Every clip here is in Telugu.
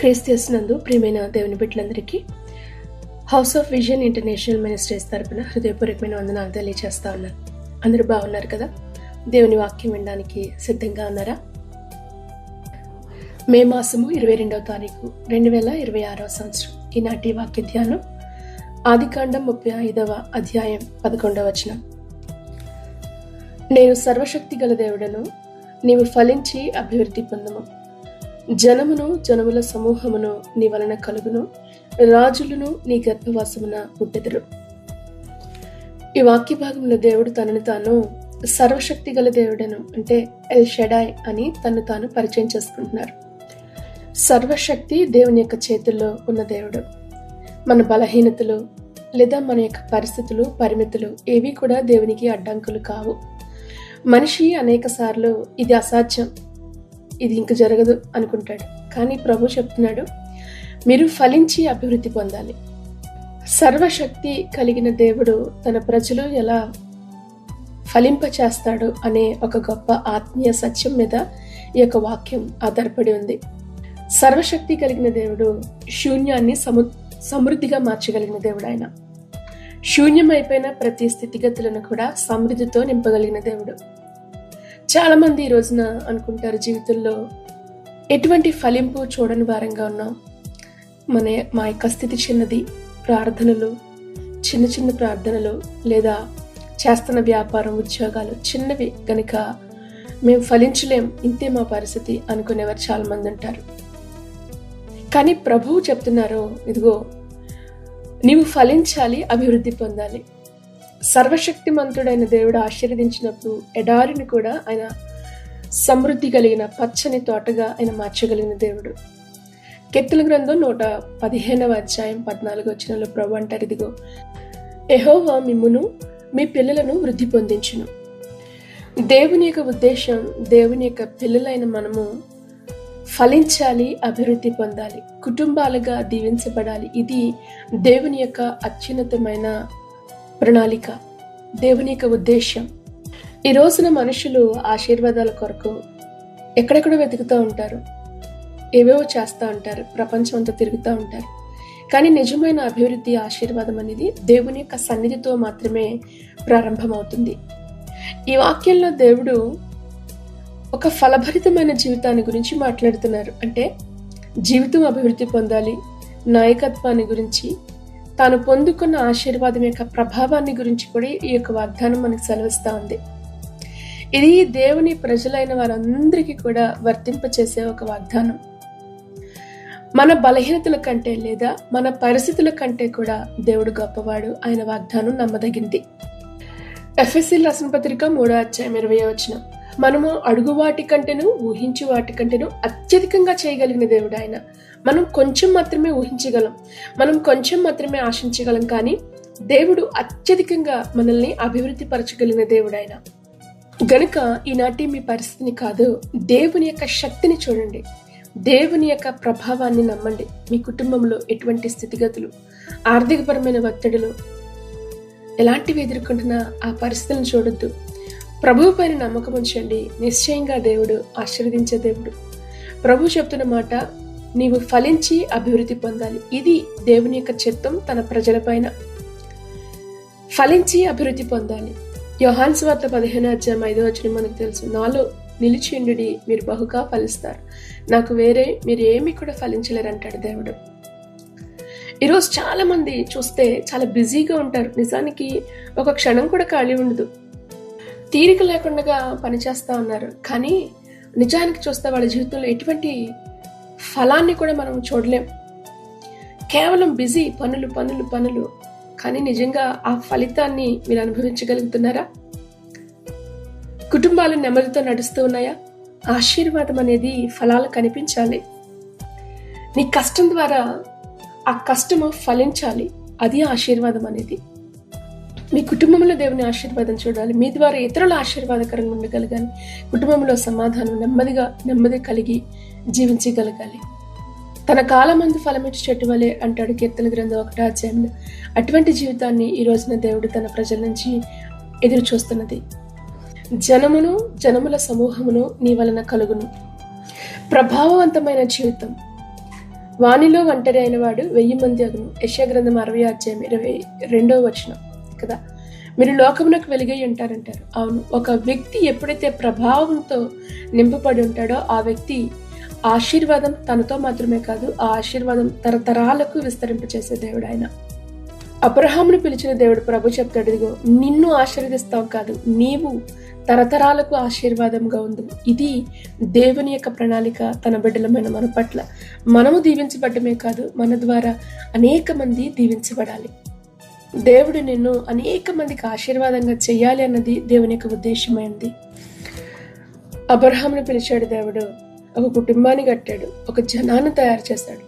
క్రీస్తునందు ప్రియమైన దేవుని బిడ్డలందరికీ house of vision international ministries తరపున హృదయపూర్వకమైన వందనాలు తెలియజేస్తా ఉన్నాను. అందరూ బాగున్నారు కదా? దేవుని వాక్యం వినడానికి సిద్ధంగా ఉన్నారా? మే మాసము 22వ తారీఖు 2026వ సంవత్సరం. ఈనాటి వాక్య ధ్యానం ఆదికాండం 35వ అధ్యాయం 11వ వచనం. నేను సర్వశక్తి గల దేవుడను, నీవు ఫలించి అభివృద్ధి పొందము. జనమును జనముల సమూహమును నీ వలన కలుగును, రాజులను నీ గర్భవాసమున పుట్టెదరు. ఈ వాక్య భాగంలో దేవుడు తనను తాను సర్వశక్తి గల దేవుడను అంటే ఎల్ షడాయ్ అని తను తాను పరిచయం చేసుకుంటున్నారు. సర్వశక్తి దేవుని యొక్క చేతుల్లో ఉన్న దేవుడు. మన బలహీనతలు లేదా మన యొక్క పరిస్థితులు, పరిమితులు ఏవి కూడా దేవునికి అడ్డంకులు కావు. మనిషి అనేక సార్లు ఇది అసాధ్యం, ఇది ఇంక జరగదు అనుకుంటాడు. కానీ ప్రభు చెప్తున్నాడు, మీరు ఫలించి అభివృద్ధి పొందాలి. సర్వశక్తి కలిగిన దేవుడు తన ప్రజలు ఎలా ఫలింప చేస్తాడు అనే ఒక గొప్ప ఆత్మీయ సత్యం మీద ఈ యొక్క వాక్యం ఆధారపడి ఉంది. సర్వశక్తి కలిగిన దేవుడు శూన్యాన్ని సమృద్ధిగా మార్చగలిగిన దేవుడు. ఆయన శూన్యమైపోయిన ప్రతి స్థితిగతులను కూడా సమృద్ధితో నింపగలిగిన దేవుడు. చాలా మంది ఈ రోజున అనుకుంటారు, జీవితంలో ఎటువంటి ఫలింపు చూడని వారంగా ఉన్నాం, మా యొక్క స్థితి చిన్నది, ప్రార్థనలు చిన్న చిన్న ప్రార్థనలు లేదా చేస్తున్న వ్యాపారం, ఉద్యోగాలు చిన్నవి గనుక మేము ఫలించలేం, ఇంతే మా పరిస్థితి అనుకునేవారు చాలా మంది ఉంటారు. కానీ ప్రభువు చెప్తున్నారు, ఇదిగో నీవు ఫలించాలి, అభివృద్ధి పొందాలి. సర్వశక్తిమంతుడైన దేవుడు ఆశీర్వదించినప్పుడు ఎడారిని కూడా ఆయన సమృద్ధి కలిగిన పచ్చని తోటగా ఆయన మార్చగలిగిన దేవుడు. కీర్తనల గ్రంథం 115వ అధ్యాయం 14వ వచనంలో ప్రభు అంటారు, ఇదిగో యెహోవా మిమ్మును మీ పిల్లలను వృద్ధి పొందించును. దేవుని యొక్క ఉద్దేశం, దేవుని యొక్క పిల్లలైన మనము ఫలించాలి, అభివృద్ధి పొందాలి, కుటుంబాలుగా దీవించబడాలి. ఇది దేవుని యొక్క అత్యున్నతమైన ప్రణాళిక, దేవుని యొక్క ఉద్దేశం. ఈ రోజున మనుషులు ఆశీర్వాదాల కొరకు ఎక్కడెక్కడో వెతుకుతూ ఉంటారు, ఏవేవో చేస్తూ ఉంటారు, ప్రపంచం అంతా తిరుగుతూ ఉంటారు. కానీ నిజమైన అభివృద్ధి, ఆశీర్వాదం అనేది దేవుని యొక్క సన్నిధితో మాత్రమే ప్రారంభమవుతుంది. ఈ వాక్యంలో దేవుడు ఒక ఫలభరితమైన జీవితాన్ని గురించి మాట్లాడుతున్నారు. అంటే జీవితం అభివృద్ధి పొందాలి, నాయకత్వాన్ని గురించి, తాను పొందుకున్న ఆశీర్వాదం యొక్క ప్రభావాన్ని గురించి కూడా ఈ యొక్క వాగ్దానం మనకు సెలవిస్తూ ఉంది. ఇది దేవుని ప్రజలైన వారందరికీ కూడా వర్తింపచేసే ఒక వాగ్దానం. మన బలహీనతల కంటే లేదా మన పరిస్థితుల కంటే కూడా దేవుడు గొప్పవాడు. ఆయన వాగ్దానం నమ్మదగింది. ఎఫెసీయులకు రాసిన పత్రిక 3వ అధ్యాయం 20వ వచనం. మనము అడుగు వాటి కంటేను ఊహించు వాటి కంటేను అత్యధికంగా చేయగలిగిన దేవుడు ఆయన. మనం కొంచెం మాత్రమే ఊహించగలం, మనం కొంచెం మాత్రమే ఆశించగలం, కానీ దేవుడు అత్యధికంగా మనల్ని అభివృద్ధి పరచగలిగిన దేవుడు ఆయన. గనుక ఈనాటి మీ పరిస్థితిని కాదు, దేవుని యొక్క శక్తిని చూడండి, దేవుని యొక్క ప్రభావాన్ని నమ్మండి. మీ కుటుంబంలో ఎటువంటి స్థితిగతులు, ఆర్థికపరమైన ఒత్తిడులు ఎలాంటివి ఎదుర్కొంటున్నా ఆ పరిస్థితులను చూడొద్దు. ప్రభువు పైన నమ్మకం ఉంచండి. నిశ్చయంగా దేవుడు ఆశీర్వదించే దేవుడు. ప్రభు చెప్తున్న మాట, నీవు ఫలించి అభివృద్ధి పొందాలి. ఇది దేవుని యొక్క చిత్తం తన ప్రజల పైన. ఫలించి అభివృద్ధి పొందాలి. యోహాను సువార్త 15వ అధ్యాయం 5వ వచనం మనకు తెలుసు, నాలో నిలిచిండుడి, మీరు బహుగా ఫలిస్తారు, నాకు వేరే మీరు ఏమి కూడా ఫలించలేరు అంటాడు దేవుడు. ఈరోజు చాలా మంది చూస్తే చాలా బిజీగా ఉంటారు. నిజానికి ఒక క్షణం కూడా ఖాళీ ఉండదు, తీరిక లేకుండా పనిచేస్తూ ఉన్నారు. కానీ నిజానికి చూస్తే వాళ్ళ జీవితంలో ఎటువంటి ఫలాన్ని కూడా మనం చూడలేం. కేవలం బిజీ, పనులు పనులు పనులు. కానీ నిజంగా ఆ ఫలితాన్ని మీరు అనుభవించగలుగుతున్నారా? కుటుంబాలు నెమ్మదితో నడుస్తూ ఉన్నాయా? ఆశీర్వాదం అనేది ఫలాలు కనిపించాలి. నీ కష్టం ద్వారా ఆ కష్టము ఫలించాలి. అది ఆశీర్వాదం అనేది. మీ కుటుంబంలో దేవుని ఆశీర్వాదం చూడాలి, మీ ద్వారా ఇతరుల ఆశీర్వాదకరంగా ఉండగలగాలి, కుటుంబంలో సమాధానం, నెమ్మది కలిగి జీవించగలగాలి. తన కాలమందు ఫలమిచ్చు చెట్టు వలె అంటాడు కీర్తనల గ్రంథం 1వ అధ్యాయంలో. అటువంటి జీవితాన్ని ఈ రోజున దేవుడు తన ప్రజల నుంచి ఎదురు చూస్తున్నది. జనమును జనముల సమూహమును నీ వలన కలుగును. ప్రభావవంతమైన జీవితం, వానిలో ఒంటరి అయిన వాడు 1000 మంది అగును. యెషయా గ్రంథం 60:22 కదా. మీరు లోకమునకు వెలుగై ఉంటారంటారు. అవును, ఒక వ్యక్తి ఎప్పుడైతే ప్రభావంతో నింపబడి ఉంటాడో ఆ వ్యక్తి ఆశీర్వాదం తనతో మాత్రమే కాదు, ఆ ఆశీర్వాదం తరతరాలకు విస్తరింపచేసే దేవుడు ఆయన. అబ్రహామును పిలిచిన దేవుడు ప్రభు చెప్తాడు, ఇదిగో నిన్ను ఆశీర్వదిస్తావు కాదు, నీవు తరతరాలకు ఆశీర్వాదంగా ఉంది. ఇది దేవుని యొక్క ప్రణాళిక తన బిడ్డలమైన మన పట్ల. మనము దీవించబడమే కాదు, మన ద్వారా అనేక మంది దీవించబడాలి. దేవుడు నిన్ను అనేక మందికి ఆశీర్వాదంగా చేయాలి అన్నది దేవుని యొక్క ఉద్దేశమైంది. అబ్రహామును పిలిచాడు దేవుడు, ఒక కుటుంబాన్ని కట్టాడు, ఒక జనాన్ని తయారు చేశాడు.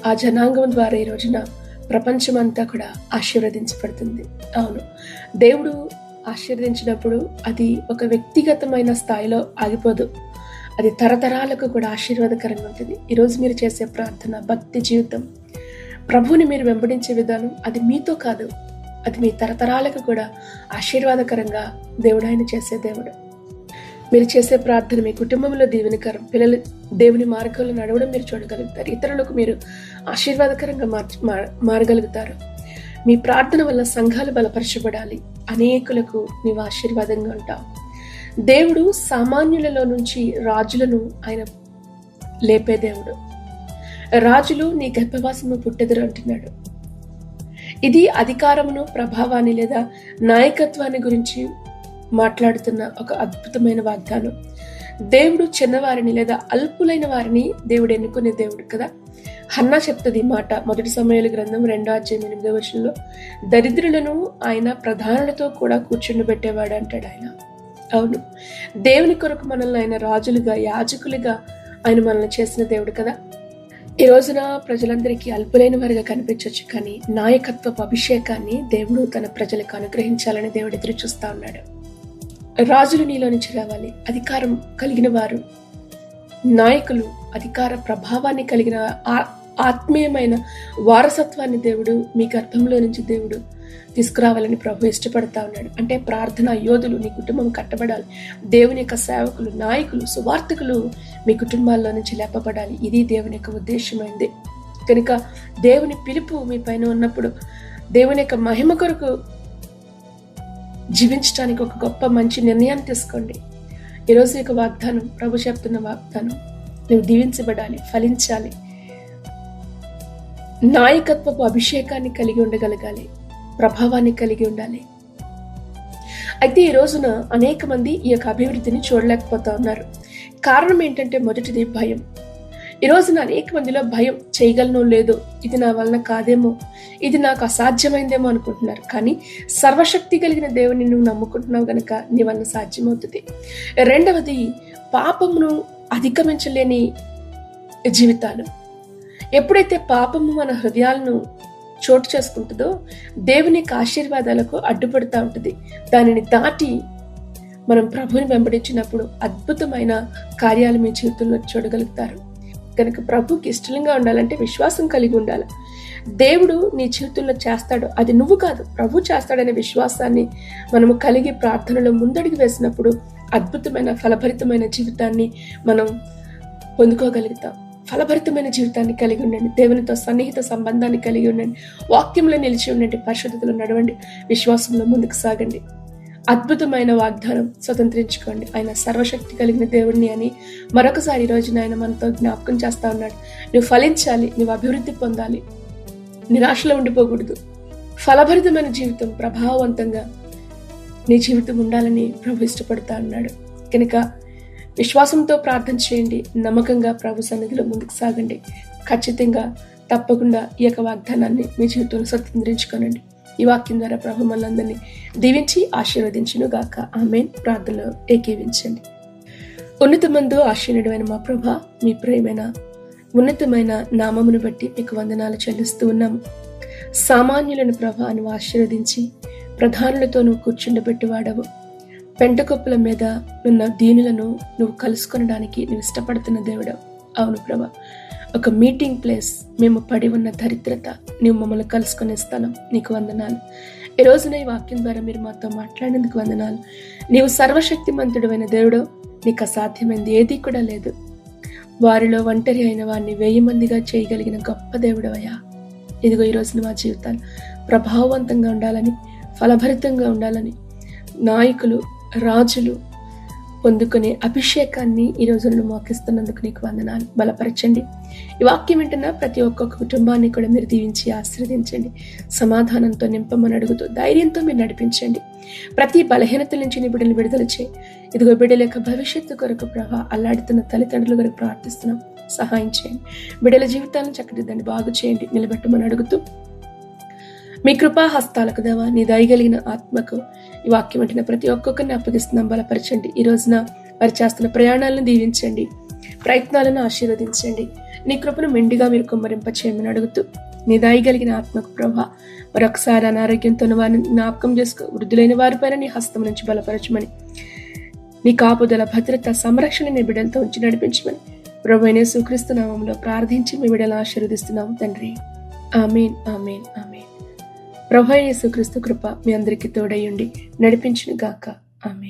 ఆ జనాంగం ద్వారా ఈ రోజున ప్రపంచమంతా కూడా ఆశీర్వదించబడుతుంది. అవును, దేవుడు ఆశీర్వదించినప్పుడు అది ఒక వ్యక్తిగతమైన స్థాయిలో ఆగిపోదు, అది తరతరాలకు కూడా ఆశీర్వాదకరంగా ఉంటుంది. ఈరోజు మీరు చేసే ప్రార్థన, భక్తి జీవితం, ప్రభువుని మీరు వెంబడించే విధానం, అది మీతో కాదు, అది మీ తరతరాలకు కూడా ఆశీర్వాదకరంగా దేవుడు ఆయన చేసే దేవుడు. మీరు చేసే ప్రార్థన మీ కుటుంబంలో దీవెనకరం, పిల్లలు దేవుని మార్గంలో నడవడం మీరు చూడగలుగుతారు, ఇతరులకు మీరు ఆశీర్వాదకరంగా మారగలుగుతారు. మీ ప్రార్థన వల్ల సంఘాలు బలపరచబడాలి, అనేకులకు నీవు ఆశీర్వాదంగా ఉంటావు. దేవుడు సామాన్యులలో నుంచి రాజులను ఆయన లేపే దేవుడు. రాజులు నీ గర్భవాసము పుట్టెదరు అంటున్నాడు. ఇది అధికారమును, ప్రభావాన్ని లేదా నాయకత్వాన్ని గురించి మాట్లాడుతున్న ఒక అద్భుతమైన వాగ్దానం. దేవుడు చిన్నవారిని లేదా అల్పులైన వారిని దేవుడు ఎన్నుకునే దేవుడు కదా. హన్నా చెప్తుంది ఈ మాట 1 సమూయేలు గ్రంథం 2:8 దరిద్రులను ఆయన ప్రధానులతో కూడా కూర్చుండబెట్టేవాడు అంటాడు ఆయన. అవును, దేవుని కొరకు మనల్ని ఆయన రాజులుగా, యాజకులుగా ఆయన మనల్ని చేసిన దేవుడు కదా. ఈ రోజున ప్రజలందరికీ అల్పులైన వారిగా కనిపించవచ్చు, కానీ నాయకత్వపు అభిషేకాన్ని దేవుడు తన ప్రజలకు అనుగ్రహించాలని దేవుడు ఎదురు చూస్తా ఉన్నాడు. రాజులు నీలో నుంచి రావాలి, అధికారం కలిగిన వారు, నాయకులు, అధికార ప్రభావాన్ని కలిగిన ఆత్మీయమైన వారసత్వాన్ని దేవుడు మీ గర్భంలో నుంచి దేవుడు తీసుకురావాలని ప్రభు ఇష్టపడతా ఉన్నాడు. అంటే ప్రార్థనా యోధులు నీ కుటుంబం కట్టబడాలి, దేవుని యొక్క సేవకులు, నాయకులు, సువార్థకులు మీ కుటుంబాల్లో నుంచి లేపబడాలి. ఇది దేవుని యొక్క ఉద్దేశమైంది. కనుక దేవుని పిలుపు మీ పైన ఉన్నప్పుడు దేవుని యొక్క మహిమ కొరకు జీవించడానికి ఒక గొప్ప మంచి నిర్ణయాన్ని తీసుకోండి. ఈరోజు యొక్క వాగ్దానం, ప్రభు చెప్తున్న వాగ్దానం, నువ్వు దీవించబడాలి, ఫలించాలి, నాయకత్వపు అభిషేకాన్ని కలిగి ఉండగలగాలి, ప్రభావాన్ని కలిగి ఉండాలి. అయితే ఈ రోజున అనేక మంది ఈ యొక్క అభివృద్ధిని చూడలేకపోతా ఉన్నారు. కారణం ఏంటంటే మొదటిది భయం. ఈ రోజున అనేక మందిలో భయం, చేయగలను లేదో, ఇది నా వలన కాదేమో, ఇది నాకు అసాధ్యమైందేమో అనుకుంటున్నారు. కానీ సర్వశక్తి కలిగిన దేవుని నువ్వు నమ్ముకుంటున్నావు గనక నీ వలన సాధ్యమవుతుంది. రెండవది పాపమును అధిగమించలేని జీవితాలు. ఎప్పుడైతే పాపము మన హృదయాలను చోటు చేసుకుంటుందో దేవుని యొక్క ఆశీర్వాదాలకు అడ్డుపడుతూ ఉంటుంది. దానిని దాటి మనం ప్రభుని వెంబడించినప్పుడు అద్భుతమైన కార్యాలు మీ జీవితంలో చూడగలుగుతారు. కనుక ప్రభుకి ఇష్టంగా ఉండాలంటే విశ్వాసం కలిగి ఉండాలి. దేవుడు నీ జీవితంలో చేస్తాడు, అది నువ్వు కాదు, ప్రభు చేస్తాడనే విశ్వాసాన్ని మనము కలిగి ప్రార్థనలో ముందడుగు వేసినప్పుడు అద్భుతమైన ఫలభరితమైన జీవితాన్ని మనం పొందుకోగలుగుతాం. ఫలభరితమైన జీవితాన్ని కలిగి ఉండండి, దేవునితో సన్నిహిత సంబంధాన్ని కలిగి ఉండండి, వాక్యంలో నిలిచి ఉండండి, పరిశుద్ధతలో నడవండి, విశ్వాసంలో ముందుకు సాగండి. అద్భుతమైన వాగ్దానం స్వతంత్రించుకోండి. ఆయన సర్వశక్తి కలిగిన దేవుడిని అని మరొకసారి ఈ రోజున ఆయన మనతో జ్ఞాపకం చేస్తా ఉన్నాడు. నువ్వు ఫలించాలి, నువ్వు అభివృద్ధి పొందాలి, నిరాశలో ఉండిపోకూడదు. ఫలభరితమైన జీవితం, ప్రభావవంతంగా నీ జీవితం ఉండాలని ప్రభు ఇష్టపడతా ఉన్నాడు. కనుక విశ్వాసంతో ప్రార్థన చేయండి, నమ్మకంగా ప్రభు సన్నిధిలో ముందుకు సాగండి. ఖచ్చితంగా తప్పకుండా ఈ యొక్క వాగ్దానాన్ని మీ జీవితంలో స్వతంత్రించుకోనండి. ఈ వాక్యం ద్వారా ప్రభు మనందరినీ దీవించి ఆశీర్వదించును గాక. ఆమేన్. ప్రార్థనలో ఏకీవించండి. ఉన్నతమందు ఆశీనుడైన మా ప్రభా, మీ ప్రియమైన ఉన్నతమైన నామమును బట్టి మీకు వందనాలు చెల్లిస్తూ ఉన్నాము. సామాన్యులను ప్రభా నువ్వు ఆశీర్వదించి ప్రధానులతో నువ్వు కూర్చుండబెట్టువాడవు. పెంటకొప్పుల మీద ఉన్న దీనులను నువ్వు కలుసుకొనడానికి నువ్వు ఇష్టపడుతున్న దేవుడవు. అవును ప్రభా, ఒక మీటింగ్ ప్లేస్, మేము పడి ఉన్న దరిద్రత, నువ్వు మమ్మల్ని కలుసుకునే స్థలం, నీకు వందనాలు. ఈ రోజున ఈ వాక్యం ద్వారా మీరు మాతో మాట్లాడేందుకు వందనాలు. నీవు సర్వశక్తిమంతుడైన దేవుడు, నీకు అసాధ్యమైంది ఏదీ కూడా లేదు. వారిలో ఒంటరి అయిన వారిని 1000 మందిగా చేయగలిగిన గొప్ప దేవుడవయ్యా. ఇదిగో ఈరోజు మా జీవితాలు ప్రభావవంతంగా ఉండాలని, ఫలభరితంగా ఉండాలని, నాయకులు, రాజులు పొందుకునే అభిషేకాన్ని ఈ రోజు నువ్వు మోకిస్తున్నందుకు నీకు వందనాలు. బలపరచండి. ఈ వాక్యం వింటున్న ప్రతి ఒక్కొక్క కుటుంబాన్ని కూడా మీరు దీవించి ఆశీర్వదించండి. సమాధానంతో నింపమని అడుగుతూ ధైర్యంతో మీరు నడిపించండి. ప్రతి బలహీనతల నుంచి నీ బిడ్డలు విడుదల చేయి. ఇదిగో బిడ్డల యొక్క భవిష్యత్తు కొరకు ప్రభా అల్లాడుతున్న తల్లిదండ్రుల కొరకు ప్రార్థిస్తున్నాం. సహాయం చేయండి. బిడ్డల జీవితాలను చక్కదిద్దండి, బాగు చేయండి, నిలబెట్టమని అడుగుతూ మీ కృపా హస్తాలకు దేవా, నీ దయగలిగిన ఆత్మకు ఈ వాక్యం అంటున్న ప్రతి ఒక్కొక్కరిని అప్పగిస్తున్నాం. బలపరచండి. ఈ రోజున వారు చేస్తున్న ప్రయాణాలను దీవించండి, ప్రయత్నాలను ఆశీర్వదించండి. నీ కృపను మెండిగా మీరు కుమ్మరింప చేయమని అడుగుతూ నీ దయగలిగిన ఆత్మకు ప్రభా మరొకసారి అనారోగ్యంతో వారిని జ్ఞాపకం చేసుకో. వృద్ధులైన వారిపైన నీ హస్తం నుంచి బలపరచమని, నీ కాపుదల, భద్రత, సంరక్షణ నీ బిడ్డలతో ఉంచి నడిపించమని ప్రభువైన యేసుక్రీస్తు నామములో ప్రార్థించి మీ బిడ్డలను ఆశీర్వదిస్తున్నాము తండ్రి. ఆమేన్, ఆమేన్, ఆమేన్. ప్రభువైన యేసుక్రీస్తు కృప మీ అందరికీ తోడై ఉండి నడిపించును గాక. ఆమేన్.